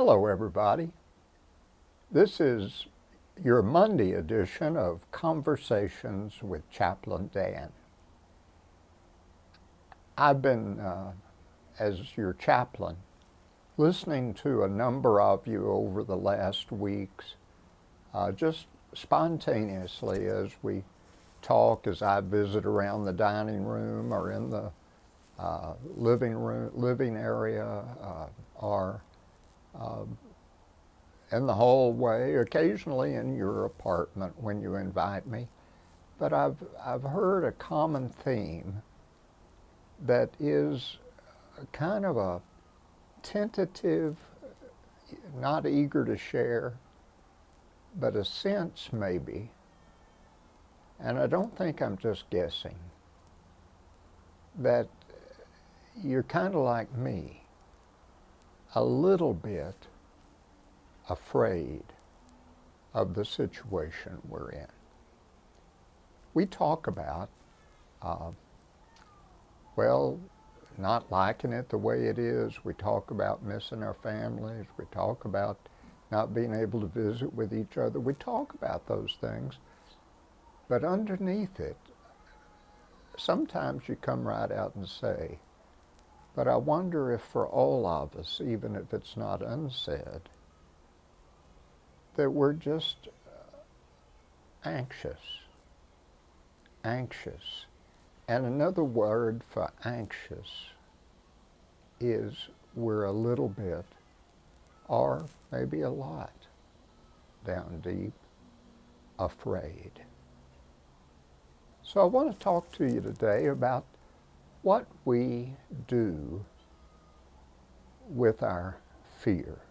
Hello, everybody. This is your Monday edition of Conversations with Chaplain Dan. I've been, as your chaplain, listening to a number of you over the last weeks, just spontaneously as we talk, as I visit around the dining room or in the living area, or in the hallway, occasionally in your apartment when you invite me. But I've heard a common theme that is kind of a tentative, not eager to share, but a sense maybe, and I don't think I'm just guessing, that you're kind of like me, a little bit afraid of the situation we're in. We talk about, not liking it the way it is. We talk about missing our families. We talk about not being able to visit with each other. We talk about those things. But underneath it, sometimes you come right out and say, but I wonder if for all of us, even if it's not unsaid, that we're just anxious. And another word for anxious is we're a little bit, or maybe a lot, down deep, afraid. So I want to talk to you today about what we do with our fear.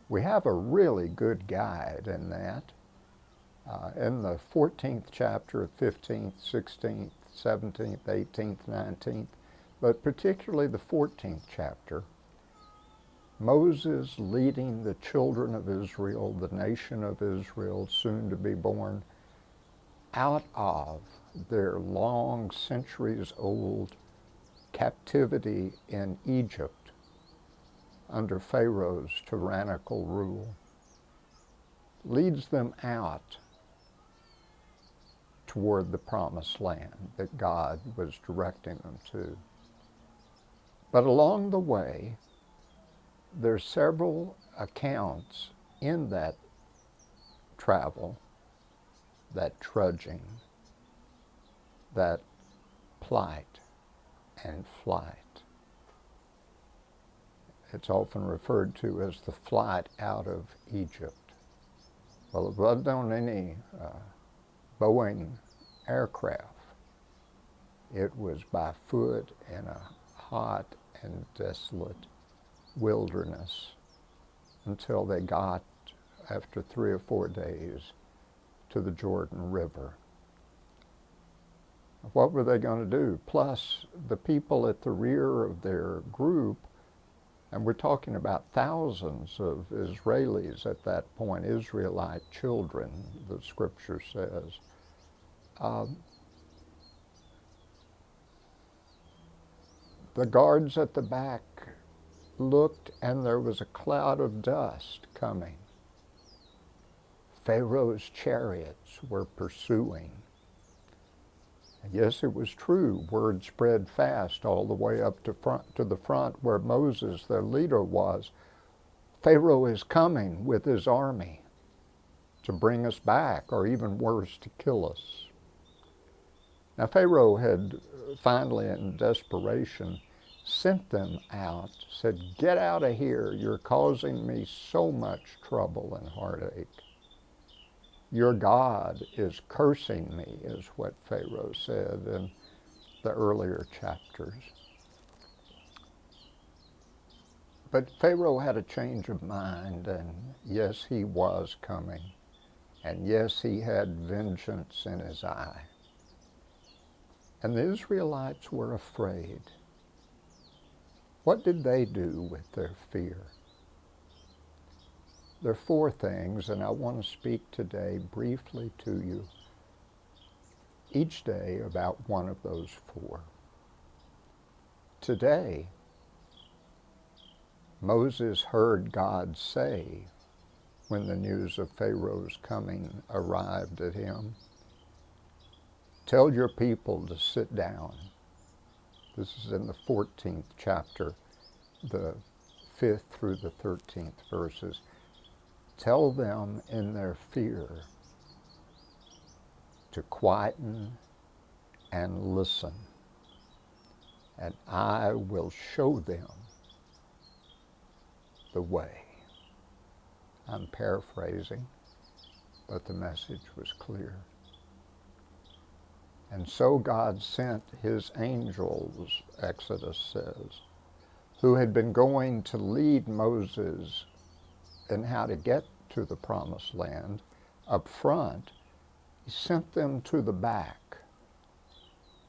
We have a really good guide in that. In the 14th chapter, 15th, 16th, 17th, 18th, 19th, but particularly the 14th chapter, Moses leading the children of Israel, the nation of Israel, soon to be born, out of their long, centuries-old captivity in Egypt under Pharaoh's tyrannical rule, leads them out toward the promised land that God was directing them to. But along the way, there's several accounts in that travel, that trudging, that plight and flight. It's often referred to as the flight out of Egypt. Well, it wasn't on any Boeing aircraft. It was by foot in a hot and desolate wilderness until they got, after 3 or 4 days, to the Jordan River. What were they going to do? Plus, the people at the rear of their group, and we're talking about thousands of Israelis at that point, Israelite children, the scripture says. The guards at the back looked, and there was a cloud of dust coming. Pharaoh's chariots were pursuing. Yes, it was true. Word spread fast all the way up to the front where Moses, their leader, was. Pharaoh is coming with his army to bring us back, or even worse, to kill us. Now, Pharaoh had finally, in desperation, sent them out, said, "Get out of here. You're causing me so much trouble and heartache. Your God is cursing me," is what Pharaoh said in the earlier chapters. But Pharaoh had a change of mind, and yes, he was coming. And yes, he had vengeance in his eye. And the Israelites were afraid. What did they do with their fear? There are 4 things, and I want to speak today briefly to you each day about one of those 4. Today, Moses heard God say, when the news of Pharaoh's coming arrived at him, "Tell your people to sit down." This is in the 14th chapter, the 5th through the 13th verses. "Tell them in their fear to quieten and listen, and I will show them the way." I'm paraphrasing, but the message was clear. And so God sent his angels, Exodus says, who had been going to lead Moses in how to get to the promised land up front. He sent them to the back.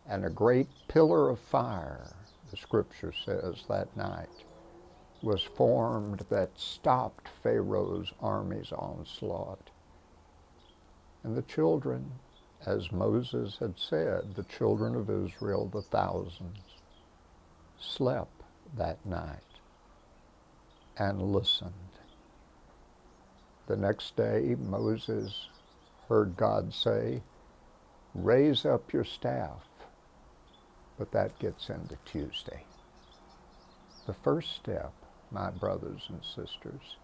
And a great pillar of fire, the scripture says, that night was formed that stopped Pharaoh's army's onslaught. And the children, as Moses had said, the children of Israel, the thousands, slept that night and listened. The next day, Moses heard God say, "Raise up your staff." But that gets into Tuesday. The first step, my brothers and sisters,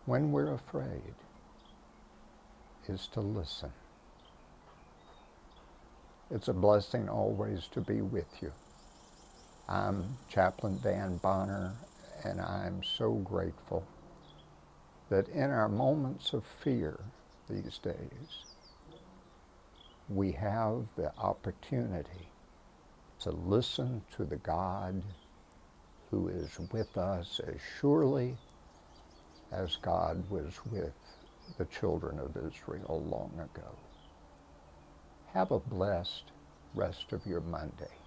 when we're afraid, is to listen. It's a blessing always to be with you. I'm Chaplain Dan Bonner, and I'm so grateful that in our moments of fear these days, we have the opportunity to listen to the God who is with us as surely as God was with the children of Israel long ago. Have a blessed rest of your Monday.